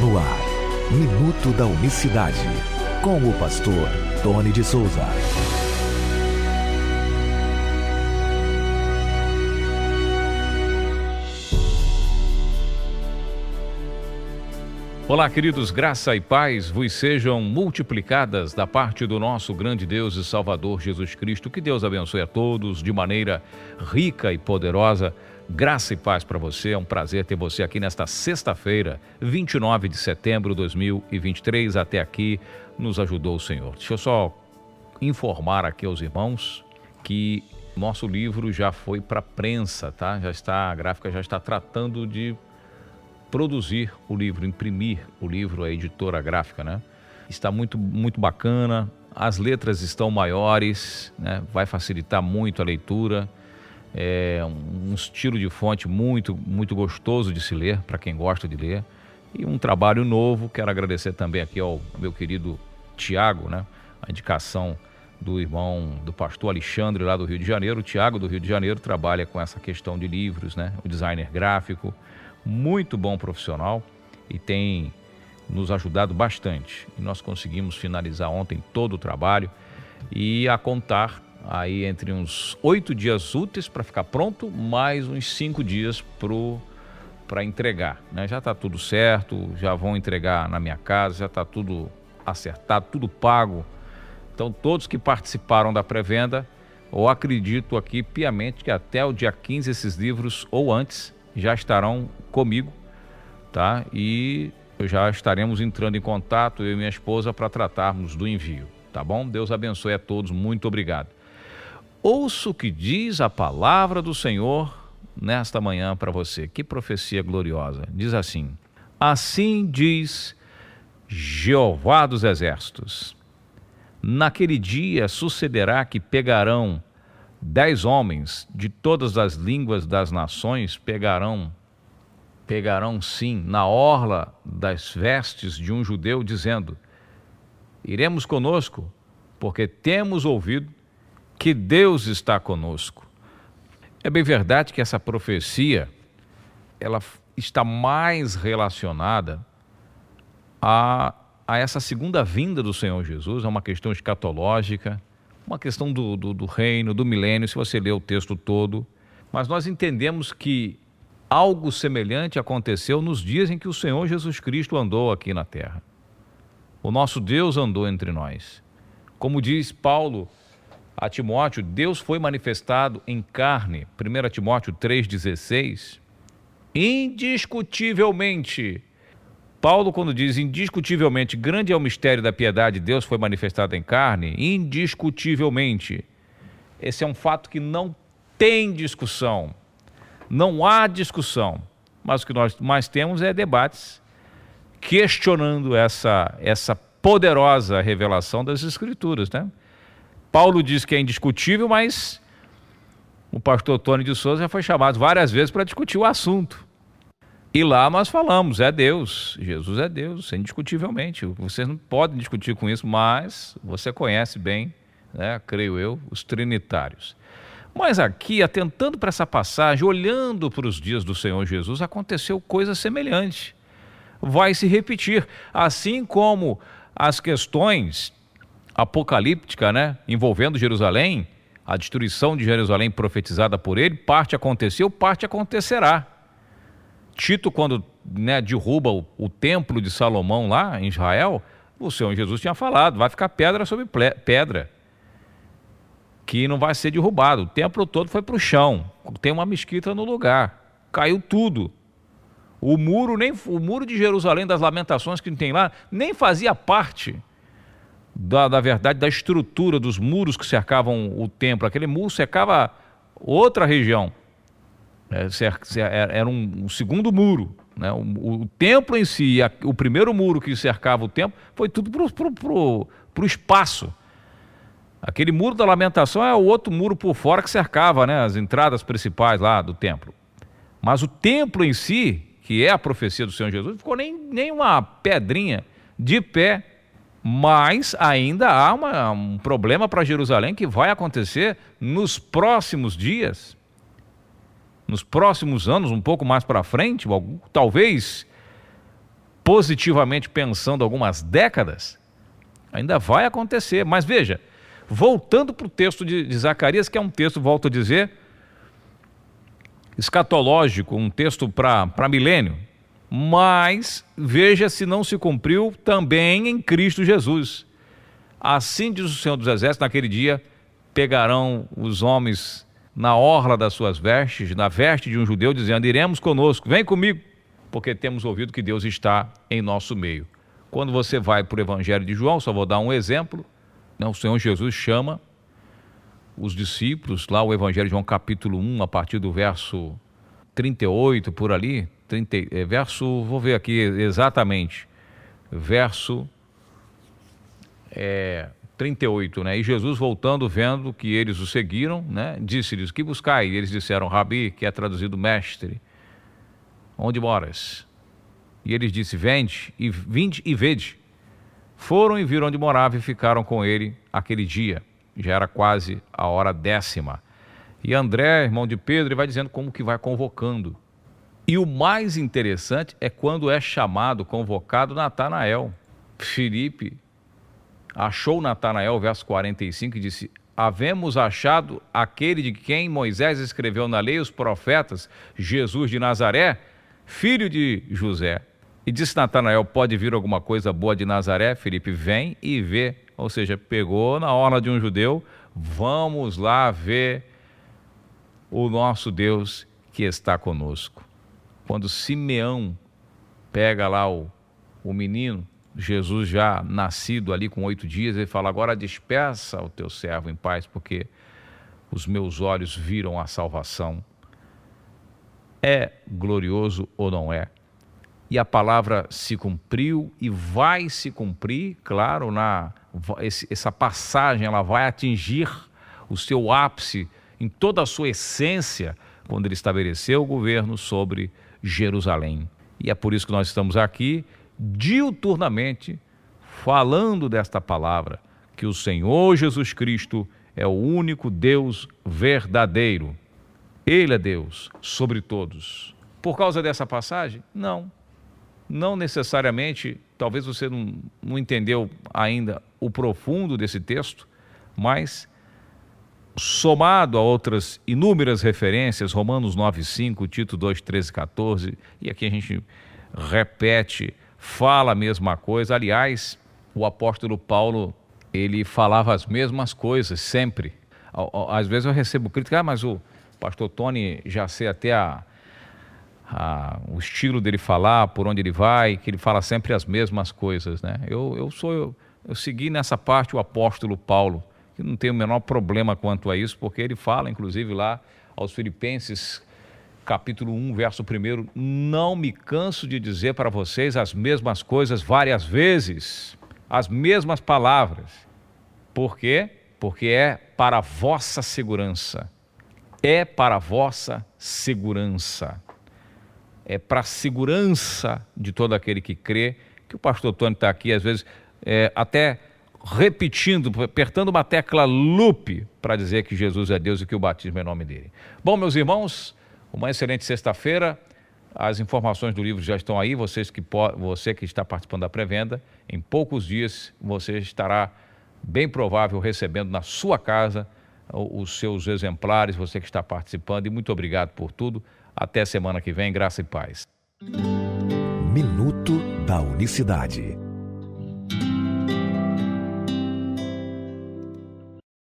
No ar, Minuto da Unicidade, com o pastor Tony de Souza. Olá, queridos, graça e paz vos sejam multiplicadas da parte do nosso grande Deus e Salvador Jesus Cristo. Que Deus abençoe a todos de maneira rica e poderosa. Graça e paz para você, é um prazer ter você aqui nesta sexta-feira, 29 de setembro de 2023. Até aqui nos ajudou o Senhor. Deixa eu só informar aqui aos irmãos que nosso livro já foi para a prensa, tá? A gráfica já está tratando de produzir o livro, imprimir o livro, a editora gráfica, né? Está muito bacana, as letras estão maiores, né? Vai facilitar muito a leitura, é um estilo de fonte muito gostoso de se ler, para quem gosta de ler, e um trabalho novo. Quero agradecer também aqui ao meu querido Tiago, né? A indicação do irmão, do pastor Alexandre, lá do Rio de Janeiro. O Tiago, do Rio de Janeiro, trabalha com essa questão de livros, né? O designer gráfico, muito bom profissional e tem nos ajudado bastante. E nós conseguimos finalizar ontem todo o trabalho e a contar aí entre uns 8 dias úteis para ficar pronto, mais uns 5 dias para entregar, né? Já está tudo certo, já vão entregar na minha casa, já está tudo acertado, tudo pago. Então todos que participaram da pré-venda, eu acredito aqui piamente que até o dia 15 esses livros ou antes já estarão comigo, tá? E já estaremos entrando em contato, eu e minha esposa, para tratarmos do envio, tá bom? Deus abençoe a todos, muito obrigado. Ouça o que diz a palavra do Senhor nesta manhã para você. Que profecia gloriosa. Diz assim: assim diz Jeová dos Exércitos, naquele dia sucederá que pegarão 10 homens de todas as línguas das nações, pegarão sim na orla das vestes de um judeu, dizendo: iremos conosco, porque temos ouvido que Deus está conosco. É bem verdade que essa profecia, ela está mais relacionada a essa segunda vinda do Senhor Jesus, é uma questão escatológica, uma questão do reino, do milênio, se você ler o texto todo. Mas nós entendemos que algo semelhante aconteceu nos dias em que o Senhor Jesus Cristo andou aqui na terra. O nosso Deus andou entre nós. Como diz Paulo a Timóteo, Deus foi manifestado em carne. 1 Timóteo 3,16. Indiscutivelmente. Paulo, quando diz indiscutivelmente, grande é o mistério da piedade, Deus foi manifestado em carne, indiscutivelmente. Esse é um fato que não tem discussão, não há discussão, mas o que nós mais temos é debates questionando essa poderosa revelação das Escrituras, né? Paulo diz que é indiscutível, mas o pastor Tony de Souza já foi chamado várias vezes para discutir o assunto. E lá nós falamos, é Deus, Jesus é Deus, indiscutivelmente. Vocês não podem discutir com isso, mas você conhece bem, né, creio eu, os trinitários. Mas aqui, atentando para essa passagem, olhando para os dias do Senhor Jesus, aconteceu coisa semelhante. Vai se repetir, assim como as questões apocalípticas, né, envolvendo Jerusalém, a destruição de Jerusalém profetizada por ele, parte aconteceu, parte acontecerá. Tito, quando, né, derruba o templo de Salomão lá em Israel, o Senhor Jesus tinha falado, vai ficar pedra sobre pedra, que não vai ser derrubado. O templo todo foi para o chão, tem uma mesquita no lugar, caiu tudo. O muro de Jerusalém, das lamentações que tem lá, nem fazia parte da verdade, da estrutura dos muros que cercavam o templo. Aquele muro cercava outra região. Era um segundo muro, né? O templo em si, o primeiro muro que cercava o templo, foi tudo para o espaço. Aquele muro da lamentação é o outro muro por fora que cercava, né, as entradas principais lá do templo. Mas o templo em si, que é a profecia do Senhor Jesus, não ficou nem uma pedrinha de pé. Mas ainda há um problema para Jerusalém que vai acontecer nos próximos dias. nos próximos anos, um pouco mais para frente, talvez positivamente pensando algumas décadas, ainda vai acontecer. Mas veja, voltando para o texto de Zacarias, que é um texto, volto a dizer, escatológico, um texto para milênio, mas veja se não se cumpriu também em Cristo Jesus. Assim diz o Senhor dos Exércitos, naquele dia pegarão os homens na orla das suas vestes, na veste de um judeu, dizendo: iremos conosco, vem comigo, porque temos ouvido que Deus está em nosso meio. Quando você vai para o Evangelho de João, só vou dar um exemplo, né? O Senhor Jesus chama os discípulos, lá o Evangelho de João capítulo 1, a partir do verso 38, por ali, vou ver aqui exatamente, verso 38, né? E Jesus, voltando, vendo que eles o seguiram, né, disse-lhes: que buscai? E eles disseram: Rabi, que é traduzido mestre, onde moras? E eles disse: vinde e vede. Foram e viram onde morava e ficaram com ele aquele dia. Já era quase a hora 10ª. E André, irmão de Pedro, ele vai dizendo como que vai convocando. E o mais interessante é quando é chamado, convocado, Natanael. Filipe achou Natanael, verso 45, e disse: havemos achado aquele de quem Moisés escreveu na lei, os profetas, Jesus de Nazaré, filho de José. E disse Natanael: pode vir alguma coisa boa de Nazaré? Filipe: vem e vê. Ou seja, pegou na orla de um judeu: vamos lá ver o nosso Deus que está conosco. Quando Simeão pega lá o menino, Jesus já nascido ali com 8 dias, ele fala: agora despeça o teu servo em paz, porque os meus olhos viram a salvação. É glorioso ou não é? E a palavra se cumpriu e vai se cumprir, claro, essa passagem ela vai atingir o seu ápice em toda a sua essência, quando ele estabeleceu o governo sobre Jerusalém. E é por isso que nós estamos aqui, diuturnamente, falando desta palavra, que o Senhor Jesus Cristo é o único Deus verdadeiro. Ele é Deus sobre todos. Por causa dessa passagem? Não necessariamente, talvez você não entendeu ainda o profundo desse texto, mas somado a outras inúmeras referências, Romanos 9:5, Tito 2:13, 14, e aqui a gente repete, fala a mesma coisa. Aliás, o apóstolo Paulo, ele falava as mesmas coisas sempre. Às vezes eu recebo crítica: mas o pastor Tony, já sei até o estilo dele falar, por onde ele vai, que ele fala sempre as mesmas coisas, né? Eu segui nessa parte o apóstolo Paulo, que não tem o menor problema quanto a isso, porque ele fala, inclusive lá aos Filipenses, capítulo 1, verso 1, não me canso de dizer para vocês as mesmas coisas várias vezes, as mesmas palavras. Por quê? Porque é para a vossa segurança. É para a vossa segurança. É para a segurança de todo aquele que crê, que o pastor Tony está aqui, às vezes, até repetindo, apertando uma tecla loop para dizer que Jesus é Deus e que o batismo é em nome dele. Bom, meus irmãos, uma excelente sexta-feira. As informações do livro já estão aí. Você que está participando da pré-venda, em poucos dias você estará, bem provável, recebendo na sua casa os seus exemplares, você que está participando. E muito obrigado por tudo. Até semana que vem, graça e paz. Minuto da Unicidade.